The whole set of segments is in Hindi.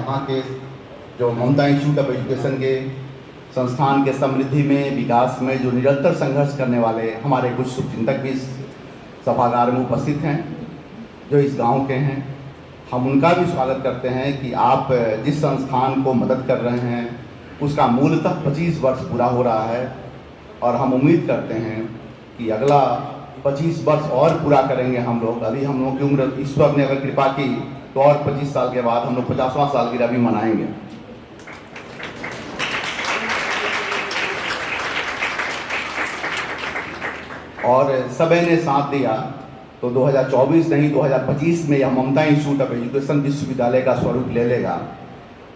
यहाँ के जो ममता इंस्टीट्यूट ऑफ एजुकेशन के संस्थान के समृद्धि में, विकास में जो निरंतर संघर्ष करने वाले हमारे कुछ शुभचिंतक भी इस सभागार में उपस्थित हैं, जो इस गांव के हैं। हम उनका भी स्वागत करते हैं कि आप जिस संस्थान को मदद कर रहे हैं उसका मूलतः 25 वर्ष पूरा हो रहा है और हम उम्मीद करते हैं कि अगला 25 वर्ष और पूरा करेंगे हम लोग। अभी हम लोगों की उम्र ईश्वर ने अगर कृपा की तो और 25 साल के बाद हम लोग 50वां सालगिरह भी मनाएंगे। और सभी ने साथ दिया तो 2024 नहीं 2025 में यह ममता इंस्टीट्यूट ऑफ एजुकेशन विश्वविद्यालय का स्वरूप ले लेगा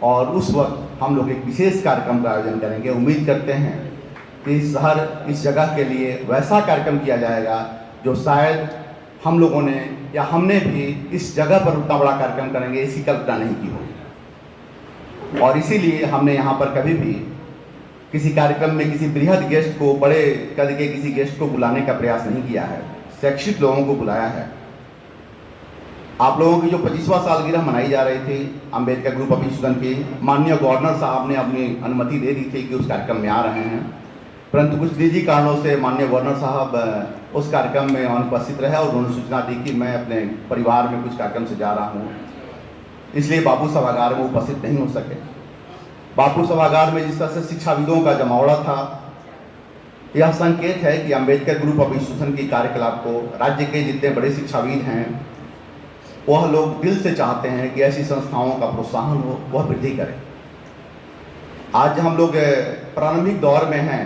और उस वक्त हम लोग एक विशेष कार्यक्रम का आयोजन करेंगे। उम्मीद करते हैं कि इस जगह के लिए वैसा कार्यक्रम किया जाएगा जो शायद हम लोगों ने या हमने भी इस जगह पर उतना बड़ा कार्यक्रम करेंगे इसकी कल्पना नहीं की होगी। और इसीलिए हमने यहाँ पर कभी भी किसी कार्यक्रम में किसी बृहद गेस्ट को, बड़े कद के किसी गेस्ट को बुलाने का प्रयास नहीं किया है, शिक्षित लोगों को बुलाया है। आप लोगों की जो 25वां सालगिरह मनाई जा रही थी अंबेडकर ग्रुप ऑफ इंस्टीट्यूशन की, माननीय गवर्नर साहब ने अपनी अनुमति दे दी थी कि उस कार्यक्रम में आ रहे हैं, परंतु कुछ निजी कारणों से माननीय गवर्नर साहब उस कार्यक्रम में अनुपस्थित रहे और उन्होंने सूचना दी कि मैं अपने परिवार में कुछ कार्यक्रम से जा रहा हूँ, इसलिए बापू सभागार में उपस्थित नहीं हो सके। बापू सभागार में जिस तरह से शिक्षाविदों का जमावड़ा था, यह संकेत है कि अंबेडकर ग्रुप ऑफ इंस्टीट्यूशन की कार्यकलाप को राज्य के जितने बड़े शिक्षाविद हैं वह लोग दिल से चाहते हैं कि ऐसी संस्थाओं का प्रोत्साहन हो, वह वृद्धि करें। आज हम लोग प्रारंभिक दौर में हैं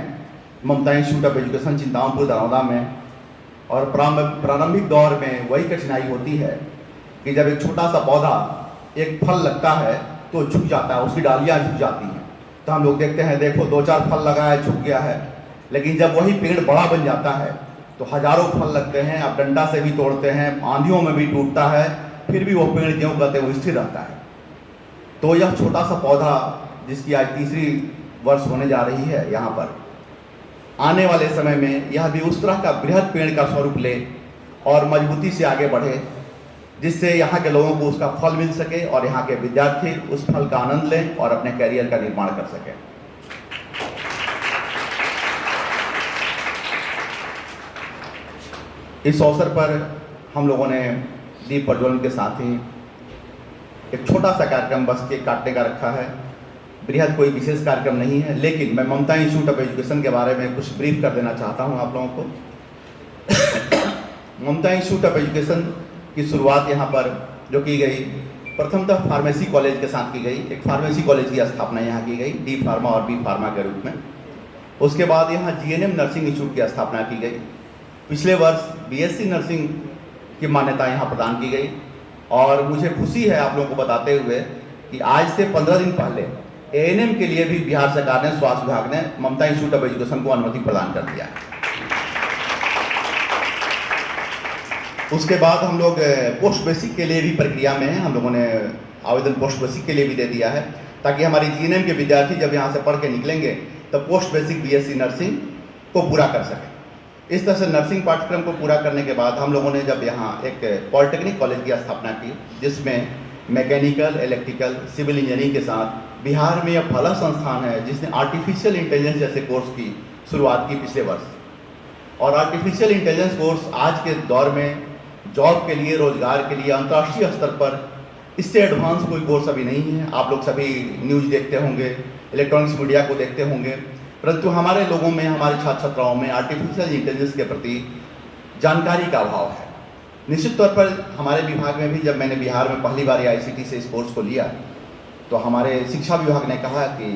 ममता इंस्टीट्यूट ऑफ एजुकेशन चिंतामणपुर दरौदा में, और प्रारंभिक दौर में वही कठिनाई होती है कि जब एक छोटा सा पौधा एक फल लगता है तो झुक जाता है, उसकी डालियाँ झुक जाती हैं। तो हम लोग देखते हैं, देखो 2-4 फल लगा है, झुक गया है, लेकिन जब वही पेड़ बड़ा बन जाता है तो हजारों फल लगते हैं। आप डंडा से भी तोड़ते हैं, आंधियों में भी टूटता है, फिर भी वो पेड़ ज्यों कहते हैं वो स्थिर रहता है। तो यह छोटा सा पौधा जिसकी आज तीसरी वर्ष होने जा रही है यहाँ पर, आने वाले समय में यह भी उस तरह का बृहद पेड़ का स्वरूप ले और मजबूती से आगे बढ़े, जिससे यहाँ के लोगों को उसका फल मिल सके और यहाँ के विद्यार्थी उस फल का आनंद लें और अपने कैरियर का निर्माण कर सकें। इस अवसर पर हम लोगों ने दीप प्रज्वलन के साथ ही एक छोटा सा कार्यक्रम बस केक काटने का रखा है। बृहद कोई विशेष कार्यक्रम नहीं है, लेकिन मैं ममता इंस्टीट्यूट ऑफ एजुकेशन के बारे में कुछ ब्रीफ कर देना चाहता हूं आप लोगों को। ममता इंस्टीट्यूट ऑफ एजुकेशन की शुरुआत यहाँ पर जो की गई, प्रथमतः फार्मेसी कॉलेज के साथ की गई। एक फार्मेसी कॉलेज की स्थापना यहाँ की गई, डी फार्मा और बी फार्मा के रूप में। उसके बाद यहाँ GNM नर्सिंग इंस्टीट्यूट की स्थापना की गई। पिछले वर्ष BSc नर्सिंग की मान्यता यहाँ प्रदान की गई, और मुझे खुशी है आप लोगों को बताते हुए कि आज से 15 दिन पहले ANM के लिए भी बिहार सरकार ने, स्वास्थ्य विभाग ने ममता इंस्टीट्यूट ऑफ एजुकेशन को अनुमति प्रदान कर दिया है। उसके बाद हम लोग पोस्ट बेसिक के लिए भी प्रक्रिया में हैं। हम लोगों ने आवेदन पोस्ट बेसिक के लिए भी दे दिया है, ताकि हमारी GNM के विद्यार्थी जब यहाँ से पढ़ के निकलेंगे तब पोस्ट बेसिक BSc नर्सिंग को पूरा कर सकें। इस तरह से नर्सिंग पाठ्यक्रम को पूरा करने के बाद हम लोगों ने जब यहाँ एक पॉलिटेक्निक कॉलेज की स्थापना की, जिसमें मैकेनिकल, इलेक्ट्रिकल, सिविल इंजीनियरिंग के साथ बिहार में यह पहला संस्थान है जिसने आर्टिफिशियल इंटेलिजेंस जैसे कोर्स की शुरुआत की पिछले वर्ष। और आर्टिफिशियल इंटेलिजेंस कोर्स आज के दौर में जॉब के लिए, रोजगार के लिए अंतर्राष्ट्रीय स्तर पर इससे एडवांस कोई कोर्स अभी नहीं है। आप लोग सभी न्यूज़ देखते होंगे, इलेक्ट्रॉनिक्स मीडिया को देखते होंगे, परंतु हमारे लोगों में, हमारे छात्र छात्राओं में आर्टिफिशियल इंटेलिजेंस के प्रति जानकारी का अभाव है। निश्चित तौर पर हमारे विभाग में भी, जब मैंने बिहार में पहली बार ICT से इस कोर्स को लिया तो हमारे शिक्षा विभाग ने कहा कि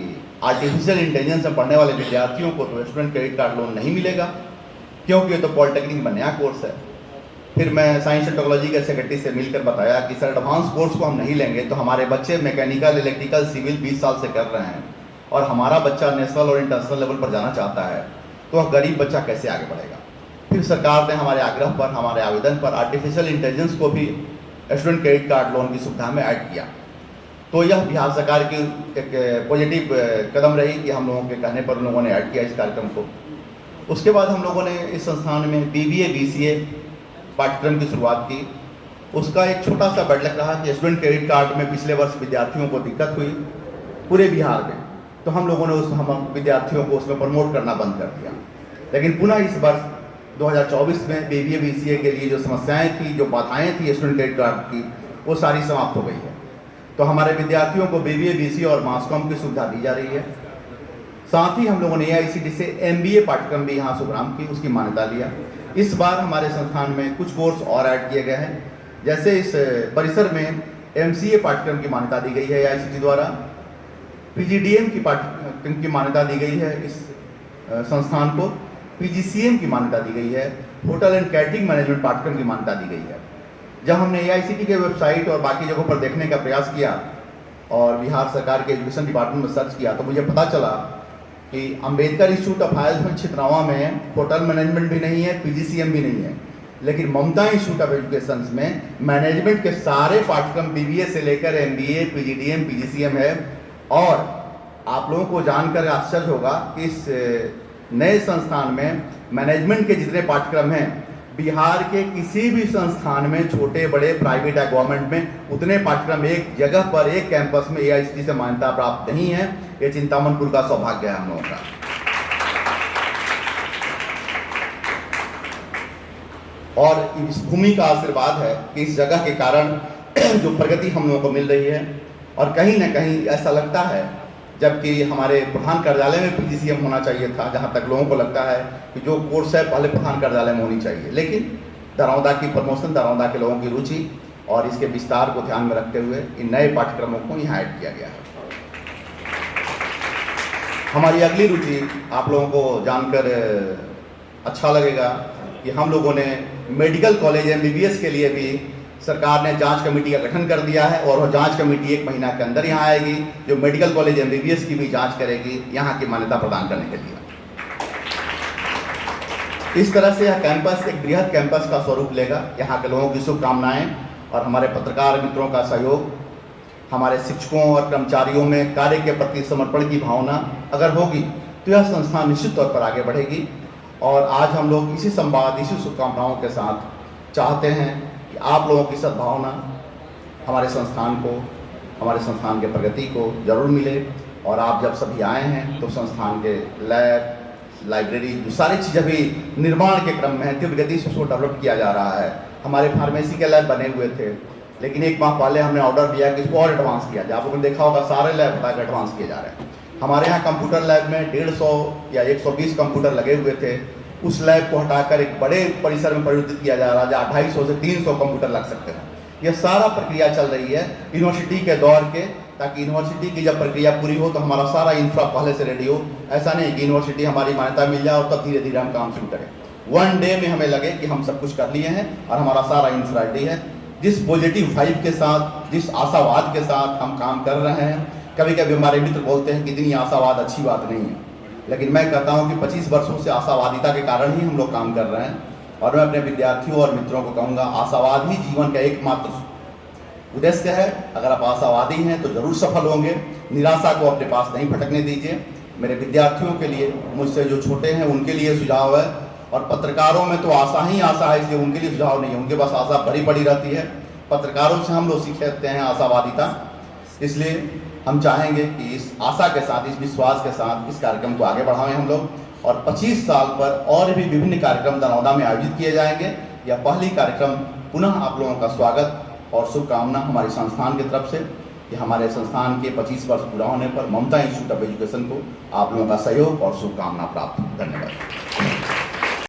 आर्टिफिशियल इंटेलिजेंस में पढ़ने वाले विद्यार्थियों को तो स्टूडेंट क्रेडिट कार्ड लोन नहीं मिलेगा, क्योंकि ये तो पॉलिटेक्निक में नया कोर्स है। फिर मैं साइंस एंड टेक्नोलॉजी के सेक्रेटरी से मिलकर बताया कि सर एडवांस कोर्स को हम नहीं लेंगे तो हमारे बच्चे मैकेनिकल, इलेक्ट्रिकल, सिविल 20 साल से कर रहे हैं और हमारा बच्चा नेशनल और इंटरनेशनल लेवल पर जाना चाहता है, तो वह गरीब बच्चा कैसे आगे बढ़ेगा। फिर सरकार ने हमारे आग्रह पर, हमारे आवेदन पर आर्टिफिशियल इंटेलिजेंस को भी स्टूडेंट क्रेडिट कार्ड लोन की सुविधा में ऐड किया। तो यह बिहार सरकार की एक पॉजिटिव कदम रही कि हम लोगों के कहने पर उन लोगों ने ऐड किया इस कार्यक्रम को। उसके बाद हम लोगों ने इस संस्थान में BBA BCA पाठ्यक्रम की शुरुआत की, उसका एक छोटा सा बैठक रहा कि स्टूडेंट क्रेडिट कार्ड में पिछले वर्ष विद्यार्थियों को दिक्कत हुई पूरे बिहार में, तो हम लोगों ने हम विद्यार्थियों को उसमें प्रमोट करना बंद कर दिया। लेकिन पुनः इस वर्ष 2024 में BBA BCA के लिए जो समस्याएं थी, जो बाधाएं थी स्टूडेंट क्रेडिट कार्ड की, वो सारी समाप्त हो गई है। तो हमारे विद्यार्थियों को BBA BCA और मास कॉम की सुविधा दी जा रही है। साथ ही हम लोगों ने AICTE से MBA पाठ्यक्रम भी यहाँ शुभारंभ की, उसकी मान्यता लिया। इस बार हमारे संस्थान में कुछ कोर्स और ऐड किए गए हैं, जैसे इस परिसर में MCA पाठ्यक्रम की मान्यता दी गई है AICTE द्वारा, PGDM की पाठ्यक्रम की मान्यता दी गई है इस संस्थान को, PGCM की मान्यता दी गई है, होटल एंड कैटरिंग मैनेजमेंट पाठ्यक्रम की मान्यता दी गई है। जब हमने AICTE के वेबसाइट और बाकी जगहों पर देखने का प्रयास किया और बिहार सरकार के एजुकेशन डिपार्टमेंट में सर्च किया, तो मुझे पता चला कि Ambedkar Institute of Higher Education Chhitrawa में होटल मैनेजमेंट भी नहीं है, PGCM भी नहीं है, लेकिन ममता इंस्टीट्यूट ऑफ एजुकेशन में मैनेजमेंट के सारे पाठ्यक्रम BBA से लेकर MBA, PGDM, PGCM है। और आप लोगों को जानकर आश्चर्य होगा कि इस नए संस्थान में मैनेजमेंट के जितने पाठ्यक्रम हैं, बिहार के किसी भी संस्थान में, छोटे बड़े प्राइवेट या गवर्नमेंट में, उतने पाठ्यक्रम एक जगह पर, एक कैंपस में AICTE से मान्यता प्राप्त नहीं है। ये चिंतामणपुर का सौभाग्य है हम लोगों का। और इस भूमि का आशीर्वाद है कि इस जगह के कारण जो प्रगति हम लोगों को मिल रही है। और कहीं ना कहीं ऐसा लगता है, जबकि हमारे प्रधान कार्यालय में PGCM होना चाहिए था, जहाँ तक लोगों को लगता है कि जो कोर्स है पहले प्रधान कार्यालय में होनी चाहिए, लेकिन दरौंदा की प्रमोशन, दरौंदा के लोगों की रुचि और इसके विस्तार को ध्यान में रखते हुए इन नए पाठ्यक्रमों को यहाँ ऐड किया गया है। हमारी अगली रुचि आप लोगों को जानकर अच्छा लगेगा कि हम लोगों ने मेडिकल कॉलेज MBBS के लिए भी सरकार ने जांच कमेटी का गठन कर दिया है, और वह जांच कमेटी 1 महीना के अंदर यहाँ आएगी, जो मेडिकल कॉलेज MBBS की भी जांच करेगी यहाँ की मान्यता प्रदान करने के लिए। इस तरह से यह कैंपस एक बृहद कैंपस का स्वरूप लेगा। यहाँ के लोगों की शुभकामनाएं और हमारे पत्रकार मित्रों का सहयोग, हमारे शिक्षकों और कर्मचारियों में कार्य के प्रति समर्पण की भावना अगर होगी तो यह संस्थान निश्चित तौर पर आगे बढ़ेगी। और आज हम लोग इसी संवाद, इसी शुभकामनाओं के साथ चाहते हैं कि आप लोगों की सद्भावना हमारे संस्थान को, हमारे संस्थान के प्रगति को जरूर मिले। और आप जब सभी आए हैं तो संस्थान के लैब, लाइब्रेरी, जो सारी चीज़ें भी निर्माण के क्रम में है, तीव्र गति से उसको डेवलप किया जा रहा है। हमारे फार्मेसी के लैब बने हुए थे, लेकिन 1 माह पहले हमने ऑर्डर दिया कि इसको और एडवांस किया जाए। आप लोगों ने देखा होगा सारे लैब हटा के एडवांस किए जा रहे हैं। हमारे यहाँ कंप्यूटर लैब में 150 या 120 कंप्यूटर लगे हुए थे, उस लैब को हटाकर एक बड़े परिसर में परिवर्तित किया जा रहा है, जहाँ 250 से 300 कंप्यूटर लग सकते हैं। यह सारा प्रक्रिया चल रही है यूनिवर्सिटी के दौर के, ताकि यूनिवर्सिटी की जब प्रक्रिया पूरी हो तो हमारा सारा इंफ्रा पहले से रेडी हो। ऐसा नहीं कि यूनिवर्सिटी हमारी मान्यता मिल जाए और तब धीरे धीरे हम काम शुरू करें। 1 डे में हमें लगे कि हम सब कुछ कर लिए हैं और हमारा सारा इंफ्रा रेडी है। जिस पॉजिटिव वाइब के साथ, जिस आशावाद के साथ हम काम कर रहे हैं, कभी कभी हमारे मित्र बोलते हैं कि इतनी आशावाद अच्छी बात नहीं है, लेकिन मैं कहता हूं कि 25 वर्षों से आशावादिता के कारण ही हम लोग काम कर रहे हैं। और मैं अपने विद्यार्थियों और मित्रों को कहूँगा, आशावाद ही जीवन का एकमात्र उद्देश्य है। अगर आप आशावादी हैं तो जरूर सफल होंगे। निराशा को अपने पास नहीं भटकने दीजिए। मेरे विद्यार्थियों के लिए, मुझसे जो छोटे हैं उनके लिए सुझाव है, और पत्रकारों में तो आशा ही आशा है, इसलिए उनके लिए सुझाव नहीं है, उनके पास आशा भरी पड़ी रहती है। पत्रकारों से हम लोग सीखते हैं आशावादिता, इसलिए हम चाहेंगे कि इस आशा के साथ, इस विश्वास के साथ इस कार्यक्रम को आगे बढ़ाएं हम लोग। और 25 साल पर और भी विभिन्न कार्यक्रम दरौंदा में आयोजित किए जाएंगे। यह पहली कार्यक्रम। पुनः आप लोगों का स्वागत और शुभकामना हमारे संस्थान की तरफ से कि हमारे संस्थान के 25 वर्ष पूरा होने पर ममता इंस्टीट्यूट ऑफ एजुकेशन को आप लोगों का सहयोग और शुभकामना प्राप्त। धन्यवाद।